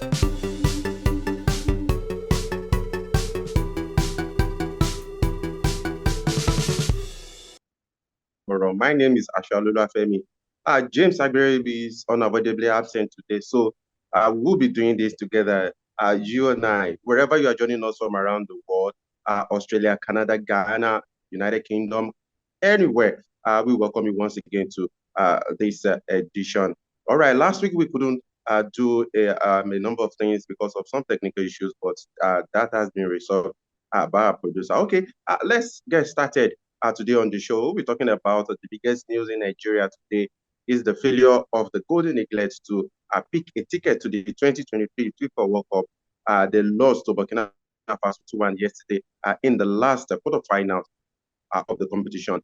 My name is Ashalula Femi. James Agberebi is unavoidably absent today, so we'll be doing this together. You and I, wherever you are joining us from around the world, Australia, Canada, Ghana, United Kingdom, anywhere, we welcome you once again to this edition. All right, last week we couldn't do a number of things because of some technical issues, but that has been resolved by our producer. Okay, let's get started. Today on the show, we'll be talking about the biggest news in Nigeria today is the failure of the Golden Eaglet to pick a ticket to the 2023 FIFA World Cup. They lost to Burkinafaso 2-1 yesterday in the last quarterfinals of the competition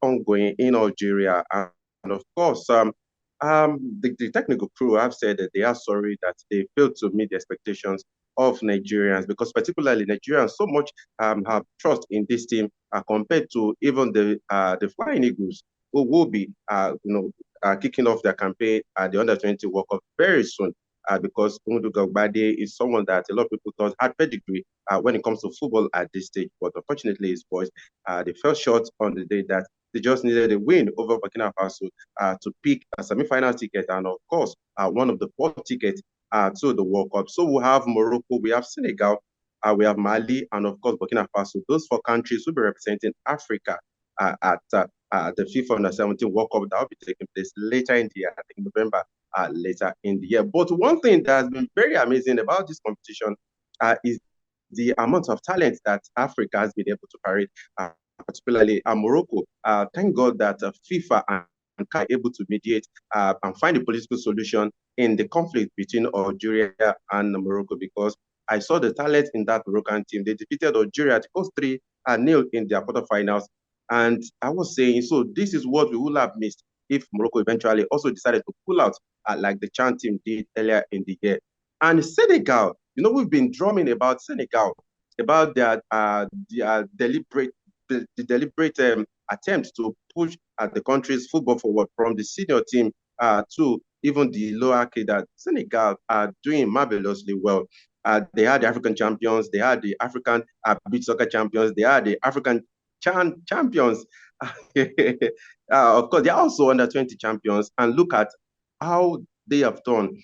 ongoing in Algeria. And of course, the technical crew have said that they are sorry that they failed to meet the expectations of Nigerians because particularly Nigerians so much have trust in this team compared to even the Flying Eagles who will be kicking off their campaign at the Under-20 World Cup very soon. Because Umudu Gagbade is someone that a lot of people thought had pedigree when it comes to football at this stage. But unfortunately, his boys, they fell short on the day that they just needed a win over Burkina Faso to pick a semi-final ticket and, of course, one of the 4 tickets to the World Cup. So we have Morocco, we have Senegal, we have Mali, and, of course, Burkina Faso. Those 4 countries will be representing Africa at the FIFA U17 World Cup that will be taking place later in the year, I think November later in the year. But one thing that has been very amazing about this competition is the amount of talent that Africa has been able to parade, particularly Morocco. Thank God that FIFA and CAF are able to mediate and find a political solution in the conflict between Algeria and Morocco because I saw the talent in that Moroccan team. They defeated Algeria to post 3-0 in their quarterfinals. And I was saying, so this is what we would have missed if Morocco eventually also decided to pull out like the Chan team did earlier in the year. And Senegal, we've been drumming about Senegal, about their deliberate attempt to push the country's football forward from the senior team to even the lower kid. That Senegal are doing marvelously well. They are the African champions. They are the African beach soccer champions. They are the African champions. Of course, they are also under-20 champions. And look at how they have done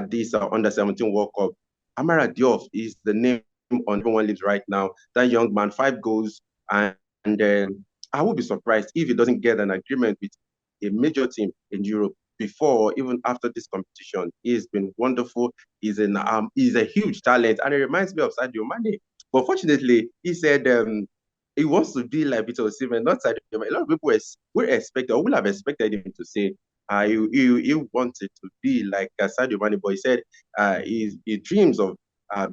this under-17 World Cup. Amara Diop is the name on everyone's lips right now. That young man, 5 goals. And I would be surprised if he doesn't get an agreement with a major team in Europe before, even after this competition. He's been wonderful. He's a huge talent. And it reminds me of Sadio Mane. But fortunately, he said he wants to be like Victor Osimhen, not Sadio Mane. A lot of people will expect or will have expected him to say he wanted to be like Sadio Mane, but he said he dreams of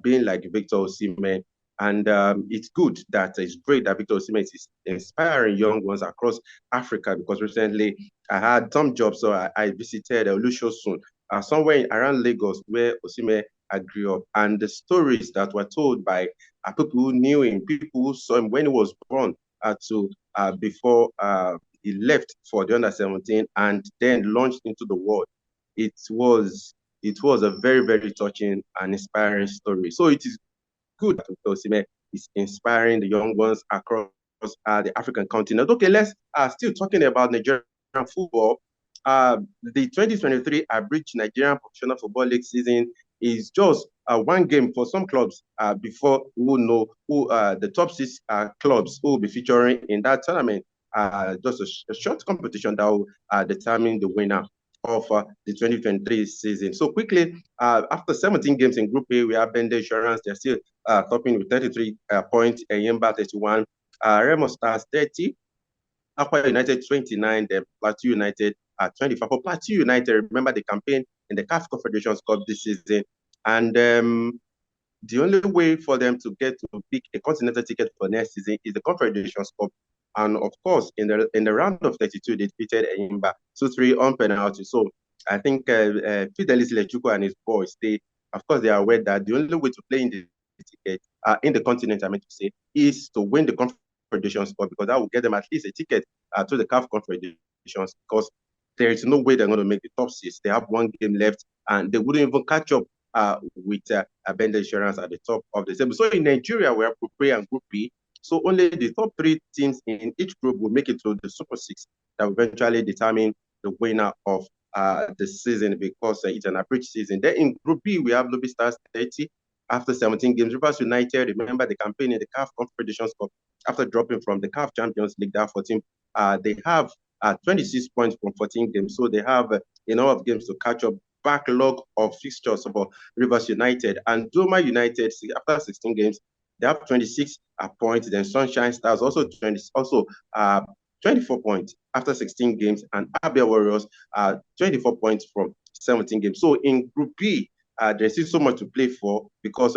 being like Victor Osimhen. And it's good that it's great that Victor Osimhen is inspiring young ones across Africa because recently I had some jobs, so I visited Olusosun, somewhere around Lagos where Osimhen grew up. And the stories that were told by people who knew him, people who saw him when he was born to before he left for the under-17 and then launched into the world. It was a very, very touching and inspiring story. So it is good that Osimhen is inspiring the young ones across the African continent. Okay, let's still talking about Nigerian football. The 2023 average Nigerian Professional Football League season is just one game for some clubs before we will know who the top 6 clubs who will be featuring in that tournament. Just a short competition that will determine the winner of the 2023 season. So quickly, after 17 games in Group A, we have Bende Insurance. They're still topping with 33 points. Yemba 31, Remo Stars 30, Aqua United 29, then Plateau United 25. For Plateau United, remember the campaign in the CAF Confederations Cup this season, and the only way for them to get to pick a continental ticket for next season is the Confederations Cup. And of course, in the round of 32, they defeated Enyimba 2-3 on penalty. So I think Fidelis Lechuko and his boys, of course, they are aware that the only way to play in the ticket in the continent, I meant to say, is to win the Confederations Cup because that will get them at least a ticket to the CAF Confederations because there is no way they're going to make the top 6. They have one game left and they wouldn't even catch up with Bender Insurance at the top of the table. So in Nigeria, we have Group A and Group B. So only the top three teams in each group will make it to the Super Six that will eventually determine the winner of the season, because it's an average season. Then in Group B, we have Lobby Stars 30 after 17 games. Rivers United, remember the campaign in the CAF Confederations Cup after dropping from the CAF Champions League, that 14, they have 26 points from 14 games. So they have enough games to catch up. Backlog of fixtures for Rivers United and Doma United after 16 games. They have 26 points. Then Sunshine Stars also 24 points after 16 games, and Abia Warriors 24 points from 17 games. So in Group B, there's still so much to play for, because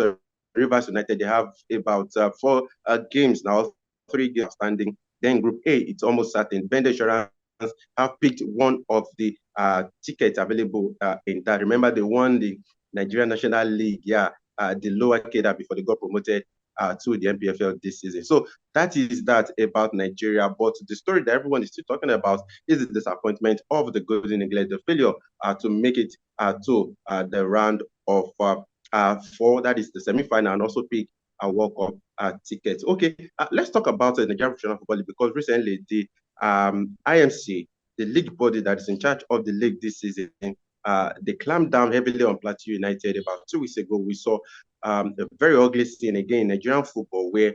Rivers United, they have about 4 games now, 3 games standing. Then Group A, it's almost certain. Bender Insurance have picked one of the tickets available in that. Remember, they won the Nigeria National League, the lower cadre before they got promoted to the NPFL this season. So that is that about Nigeria. But the story that everyone is still talking about is the disappointment of the Golden Eaglet, the failure to make it to the round of 4, that is the semi-final, and also pick a World Cup ticket. Okay, let's talk about the Nigerian Professional Football League, because recently the IMC, the league body that is in charge of the league this season, they clamped down heavily on Plateau United. About 2 weeks ago, we saw a very ugly scene again in Nigerian football, where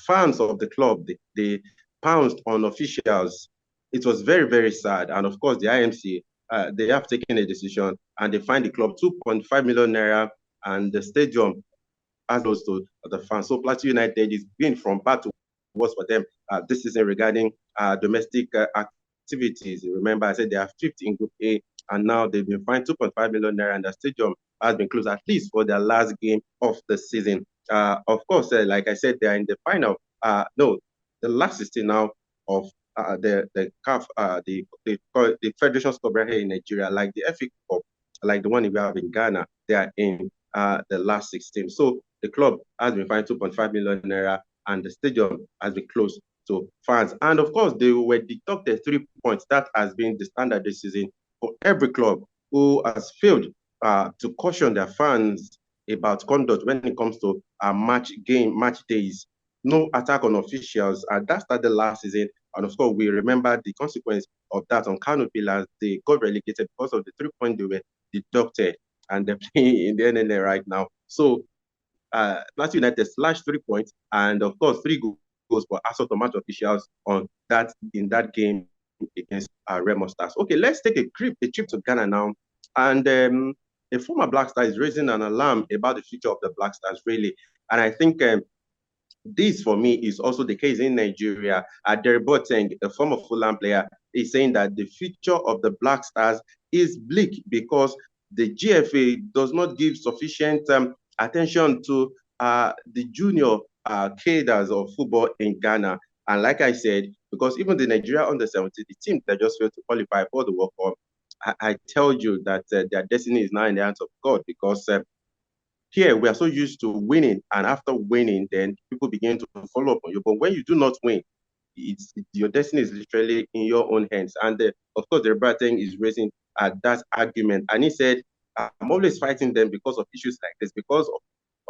fans of the club, they pounced on officials. It was very, very sad. And of course, the IMC, they have taken a decision, and they fined the club 2.5 million naira, and the stadium as opposed to the fans. So Plateau United is being from bad to worse for them this season regarding domestic activities. Remember, I said they are 5th in Group A, and now they've been fined 2.5 million naira, and the stadium has been closed at least for their last game of the season. Of course, like I said, they are in the final. No, the last 16 now of the CAF, the Federation Cup right here in Nigeria, like the FA Cup, like the one we have in Ghana. They are in the last 16. So the club has been fined 2.5 million naira, and the stadium has been closed to fans. And of course, they were deducted 3 points. That has been the standard this season for every club who has failed to caution their fans about conduct when it comes to match days. No attack on officials. That started last season. And of course, we remember the consequence of that on Kano Pillars. They got relegated because of the 3 points they were deducted, and they're playing in the NNA right now. So Plateau United slashed 3 points, and of course 3 goals for assault on match officials on that in that game against Remo Stars. Okay, let's take a trip to Ghana now, and a former Black Star is raising an alarm about the future of the Black Stars, really, and I think. This, for me, is also the case in Nigeria. Derek Boateng, a former Fulham player, is saying that the future of the Black Stars is bleak because the GFA does not give sufficient attention to the junior cadres of football in Ghana. And like I said, because even the Nigeria under-17, the team that just failed to qualify for the World Cup, I tell you that their destiny is now in the hands of God, because here we are so used to winning, and after winning, then people begin to follow up on you. But when you do not win, your destiny is literally in your own hands. And of course, the Breton is raising that argument, and he said, "I'm always fighting them because of issues like this, because of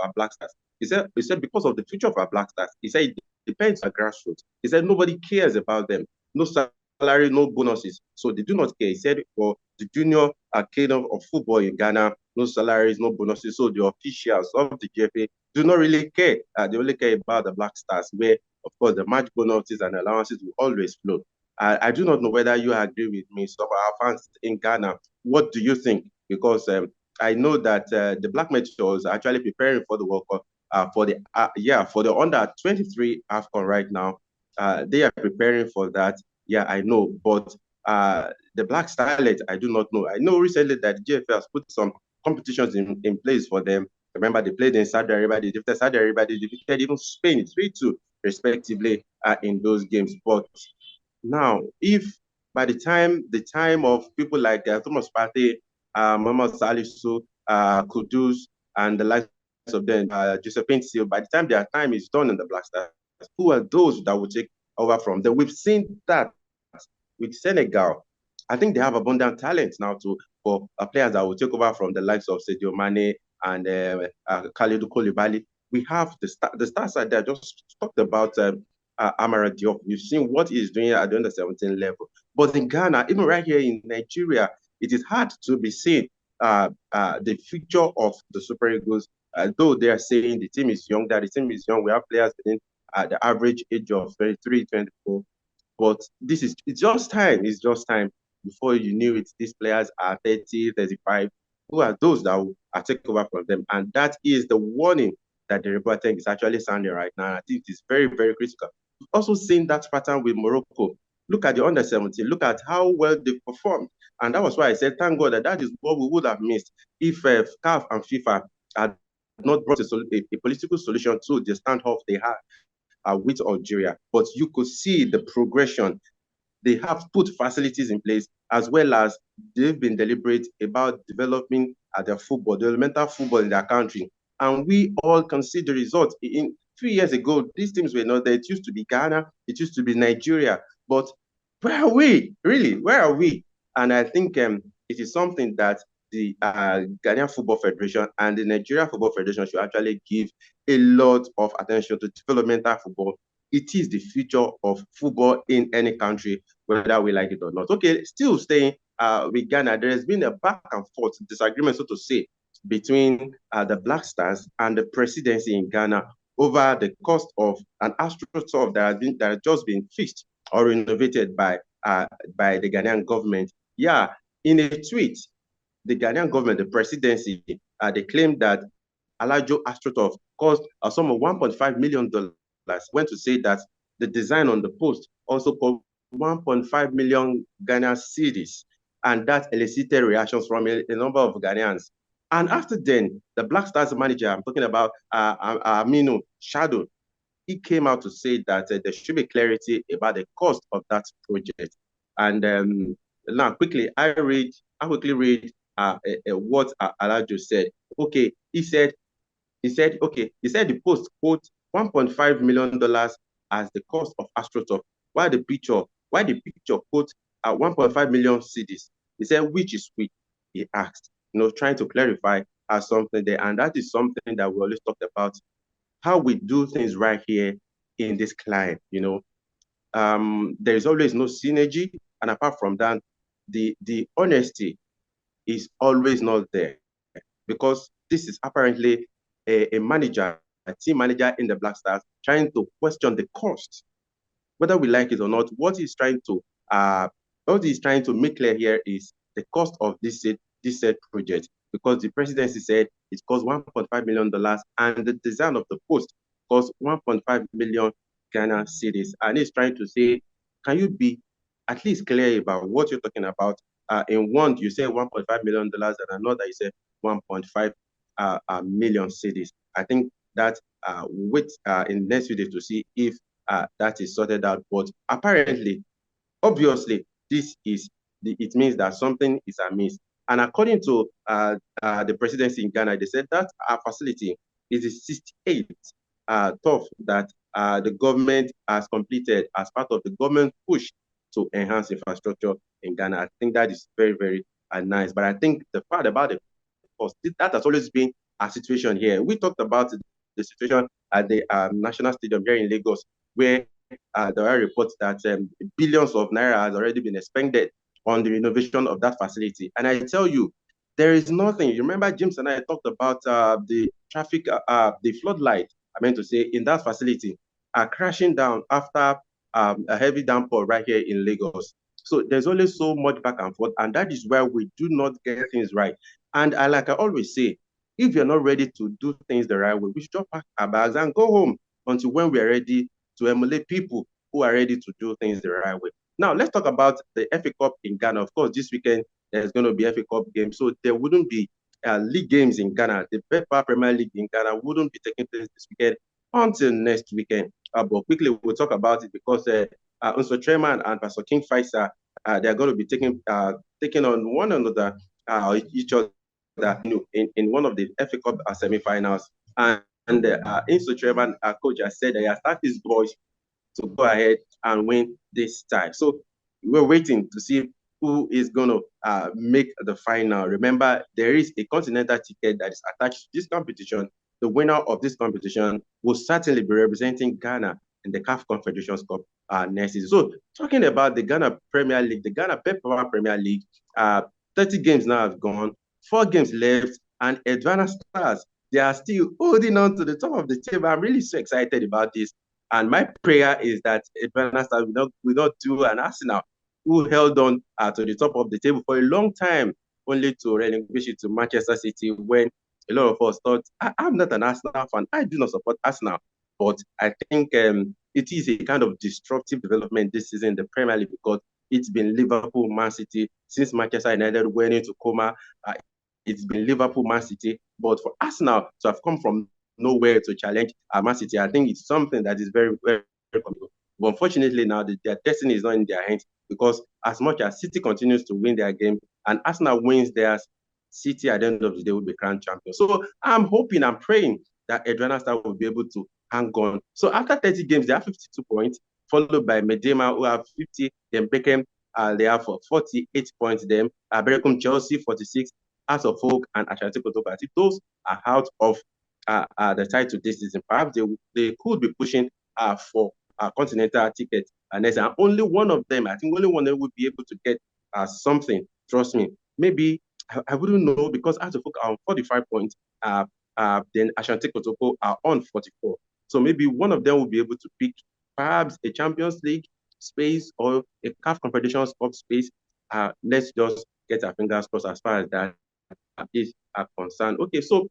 our Black Stars." He said because of the future of our Black Stars. He said it depends on grassroots. He said nobody cares about them. No salary, no bonuses, so they do not care. He said for the junior kingdom of football in Ghana, no salaries, no bonuses. So the officials of the GFA do not really care. They only care about the Black Stars, where, of course, the match bonuses and allowances will always flow. I do not know whether you agree with me. So, our fans in Ghana, what do you think? Because I know that the Black Metros are actually preparing for the World Cup, for the under 23 Afcon right now. They are preparing for that. Yeah, I know, but the Black Starlet, I do not know. I know recently that GFL has put some competitions in place for them. Remember, they played in Saudi Arabia, they defeated Saudi Arabia, they defeated even Spain 3-2, respectively, in those games. But now, if by the time of people like Thomas Partey, Mohamed Salisu, Kudus, and the likes of them, Josephine Seal, by the time their time is done in the Black Stars, who are those that will take over from them? We've seen that with Senegal. I think they have abundant talent now for players that will take over from the likes of Sadio Mane, and Kalidou Koulibaly. We have the stars are there. Just talked about Amara Diop. You've seen what he's doing at the under 17 level. But in Ghana, even right here in Nigeria, it is hard to be seen the future of the Super Eagles. Though they are saying the team is young, that the team is young, we have players within the average age of 23, 24. But it's just time. It's just time. Before you knew it, these players are 30, 35. Who are those that are take over from them? And that is the warning that the report is actually sounding right now. I think it's very, very critical. We've also seen that pattern with Morocco. Look at the under 17. Look at how well they performed. And that was why I said, thank God that is what we would have missed if CAF and FIFA had not brought a political solution to the standoff they had with Algeria. But you could see the progression. They have put facilities in place, as well as they've been deliberate about developing their football, the elemental football in their country. And we all can see the results. In 3 years ago, these teams were not there. It used to be Ghana, it used to be Nigeria. But where are we? Really, where are we? And I think it is something that the Ghanaian Football Federation and the Nigeria Football Federation should actually give a lot of attention to developmental football. It is the future of football in any country, whether we like it or not. Okay, still staying with Ghana, there has been a back and forth disagreement, so to say, between the Black Stars and the presidency in Ghana over the cost of an astroturf that has just been fixed or renovated by the Ghanaian government. Yeah, in a tweet, the Ghanaian government, the presidency, they claimed that Alajo AstroTurf cost a sum of $1.5 million. Went to say that the design on the post also cost 1.5 million Ghana cedis, and that elicited reactions from a number of Ghanaians. And after then, the Black Stars manager, I'm talking about Aminu Shadow, he came out to say that there should be clarity about the cost of that project. And now, I quickly read what Alajo said. Okay, he said the post quote $1.5 million as the cost of AstroTurf, while the picture quote 1.5 million cedis. He said, which is which? He asked, trying to clarify something there. And that is something that we always talked about, how we do things right here in this climate. There is always no synergy. And apart from that, the honesty is always not there, because this is apparently a manager, a team manager in the Black Stars, trying to question the cost, whether we like it or not. What he's trying to make clear here is the cost of this said project, because the presidency said it cost $1.5 million, and the design of the post cost 1.5 million Ghana cedis. And he's trying to say, can you be at least clear about what you're talking about? In one, you say $1.5 million, and another, you say 1.5 million cedis. I think that wait in the next few days to see if that is sorted out. But apparently, obviously, it means that something is amiss. And according to the presidency in Ghana, they said that our facility is the 68th turf that the government has completed as part of the government push to enhance infrastructure in Ghana. I think that is very, very nice. But I think the part about the cost, that has always been a situation here. We talked about the situation at the National Stadium here in Lagos, where there are reports that billions of naira has already been expended on the renovation of that facility. And I tell you, there is nothing. You remember James and I talked about the traffic, the floodlight, I meant to say, in that facility crashing down after a heavy downpour right here in Lagos. So there's always so much back and forth, and that is where we do not get things right. And like I always say, if you're not ready to do things the right way, we should just pack our bags and go home until when we are ready to emulate people who are ready to do things the right way. Now, let's talk about the FA Cup in Ghana. Of course, this weekend, there's going to be FA Cup games, so there wouldn't be league games in Ghana. The Pepper Premier League in Ghana wouldn't be taking place this weekend until next weekend. But quickly, we'll talk about it because Unso Treman and Pastor King Faisal, they're going to be taking on one another, each other, in one of the FA Cup semi-finals. And Unso Treman, coach, has said that he has started his boys to go ahead and win this time. So we're waiting to see who is going to make the final. Remember, there is a continental ticket that is attached to this competition. The winner of this competition will certainly be representing Ghana in the CAF Confederations Cup next season. So, talking about the Ghana Premier League, the Ghana Pep Power Premier League, 30 games now have gone, 4 games left, and Edwana Stars, they are still holding on to the top of the table. I'm really so excited about this. And my prayer is that Edwana Stars will not do an Arsenal who held on to the top of the table for a long time, only to relinquish it to Manchester City when a lot of us thought, I'm not an Arsenal fan. I do not support Arsenal. But I think it is a kind of disruptive development this season in the Premier League because it's been Liverpool, Man City, since Manchester United went into coma. It's been Liverpool, Man City. But for Arsenal to have come from nowhere to challenge Man City, I think it's something that is very, very, very comical. But unfortunately, now their destiny is not in their hands because as much as City continues to win their game and Arsenal wins theirs, City at the end of the day will be crowned champion. So I'm hoping, I'm praying that Edwana Star will be able to hang on. So after 30 games, they have 52 points, followed by Medema, who have 50, then Beckham, they have 48 points. Then Berekum Chelsea, 46, Hearts of Oak, and Ashanti Kotoko. I think those are out of the title this season. Perhaps they could be pushing for a continental ticket. And only one of them, I think only one of them would be able to get something. Trust me. Maybe, I wouldn't know because Hearts of Oak are on 45 points. Then Ashanti Kotoko are on 44. So maybe one of them will be able to pick perhaps a Champions League space or a CAF Confederations Cup space. Let's just get our fingers crossed as far as that is concerned. Okay, so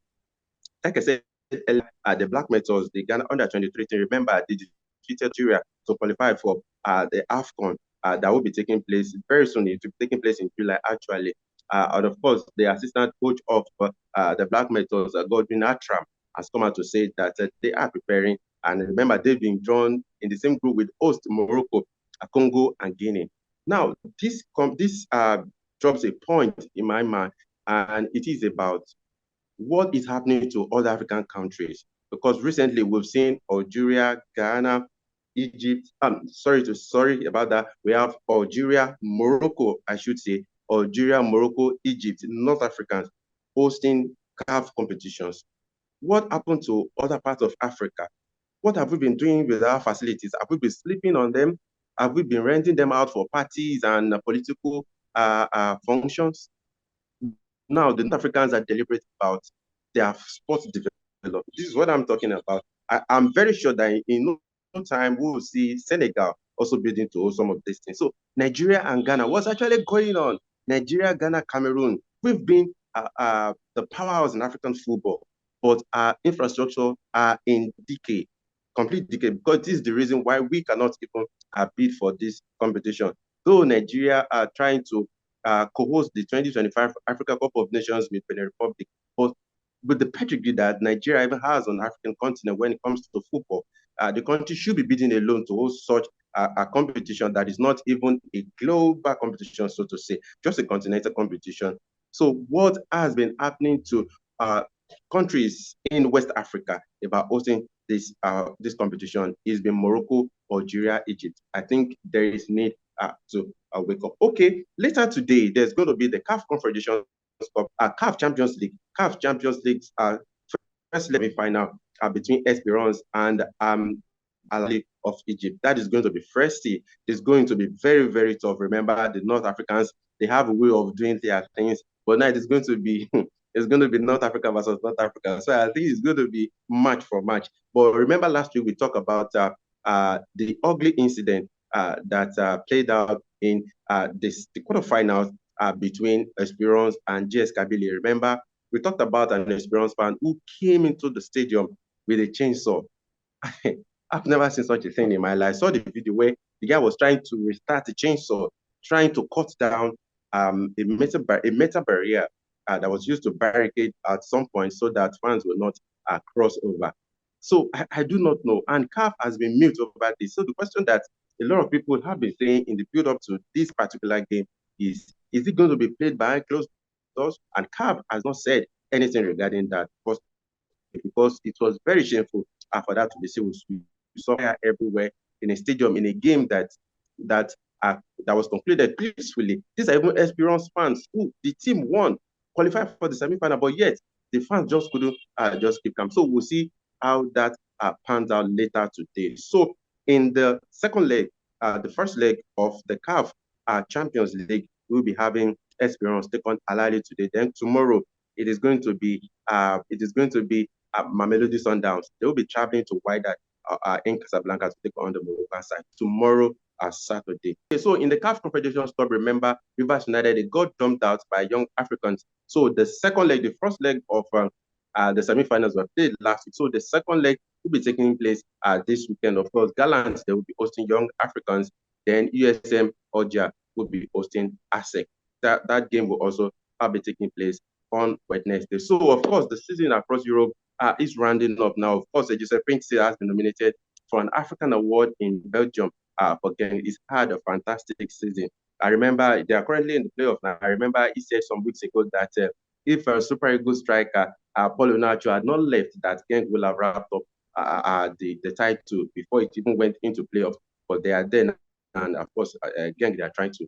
like I said, the Black Metals, the Ghana under 23 team, remember they defeated Nigeria to qualify for the Afcon that will be taking place very soon. It will be taking place in July, actually. And of course, the assistant coach of the Black Metals, Godwin Atram, has come out to say that they are preparing. And remember, they've been drawn in the same group with host Morocco, Congo, and Guinea. Now, this drops a point in my mind, and it is about what is happening to other African countries. Because recently we've seen Algeria, Ghana, Egypt. Sorry about that. We have Algeria, Morocco, I should say, Algeria, Morocco, Egypt, North Africans hosting CAF competitions. What happened to other parts of Africa? What have we been doing with our facilities? Have we been sleeping on them? Have we been renting them out for parties and political functions? Now, the North Africans are deliberate about their sports development. This is what I'm talking about. I'm very sure that in no time we will see Senegal also bidding to some of these things. So Nigeria and Ghana, what's actually going on? Nigeria, Ghana, Cameroon. We've been the powerhouse in African football, but our infrastructure are in decay, complete decay, because this is the reason why we cannot even bid for this competition. Though Nigeria are trying to co-host the 2025 Africa Cup of Nations with Benin Republic, but with the pedigree that Nigeria even has on the African continent when it comes to football, the country should be bidding alone to host such a competition that is not even a global competition, so to say, just a continental competition. So what has been happening to countries in West Africa about hosting this competition is been Morocco, Algeria, Egypt. I think there is need to wake up. Okay, later today, there's going to be the CAF Confederations Cup, CAF Champions League. CAF Champions League first semi-final between Esperance and Al of Egypt. That is going to be thirsty. It's going to be very, very tough. Remember, the North Africans, they have a way of doing their things, but now it's going to be it's going to be North Africa versus North Africa. So I think it's going to be match for match. But remember last week we talked about the ugly incident that played out in the quarterfinals between Esperance and GS Kabylie. Remember, we talked about an Esperance fan who came into the stadium with a chainsaw. I've never seen such a thing in my life. I saw the video where the guy was trying to restart the chainsaw, trying to cut down a metal barrier that was used to barricade at some point so that fans will not cross over. So I do not know. And CAF has been mute over this. So the question that a lot of people have been saying in the build-up to this particular game is it going to be played behind closed doors? And CAF has not said anything regarding that because it was very shameful for that to be seen. We saw everywhere in a stadium in a game that that was concluded peacefully. These are even experienced fans who the team won, qualified for the semi-final, but yet the fans just couldn't just keep calm. So we'll see how that pans out later today. So in the second leg, the first leg of the CAF Champions League, we'll be having Esperance take on Al Ahly today. Then tomorrow, it is going to be Mamelodi Sundowns. They will be traveling to Wydad in Casablanca to take on the Moroccan side tomorrow, Saturday. Okay, so in the CAF Confederation Cup, remember Rivers United, they got dumped out by Young Africans. So the second leg, the first leg of the semi-finals were played last week. So the second leg will be taking place this weekend. Of course, Gallant, they will be hosting Young Africans. Then USM Oja will be hosting ASEC. That game will also be taking place on Wednesday. So, of course, the season across Europe is rounding up now. Of course, Joseph Prince has been nominated for an African award in Belgium. Again, he's had a fantastic season. I remember they are currently in the playoff now. I remember he said some weeks ago that if a Super Eagles striker, Paulo Nacho, had not left, that Genk will have wrapped up the title before it even went into playoffs. But they are there, and of course, Genk, they are trying to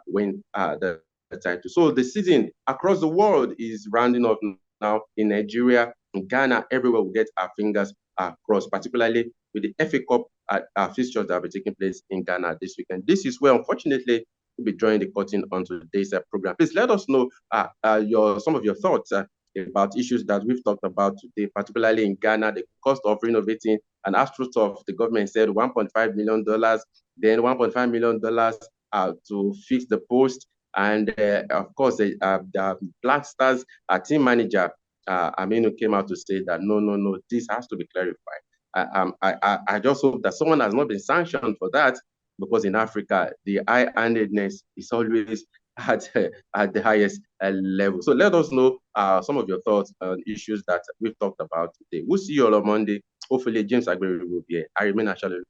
win the title. So the season across the world is rounding up now. In Nigeria, in Ghana, everywhere we get our fingers crossed, particularly with the FA Cup fixtures that will be taking place in Ghana this weekend. This is where, unfortunately, we'll be drawing the curtain on today's program. Please let us know some of your thoughts about issues that we've talked about today, particularly in Ghana, the cost of renovating an AstroTurf. The government said $1.5 million, then $1.5 million to fix the post. And of course, the Black Stars team manager, Aminu, came out to say that no, this has to be clarified. I just hope that someone has not been sanctioned for that, because in Africa, the high-handedness is always at the highest level. So let us know some of your thoughts on issues that we've talked about today. We'll see you all on Monday. Hopefully, James Agberi will be here. I remain Ashale.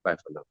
Bye for now.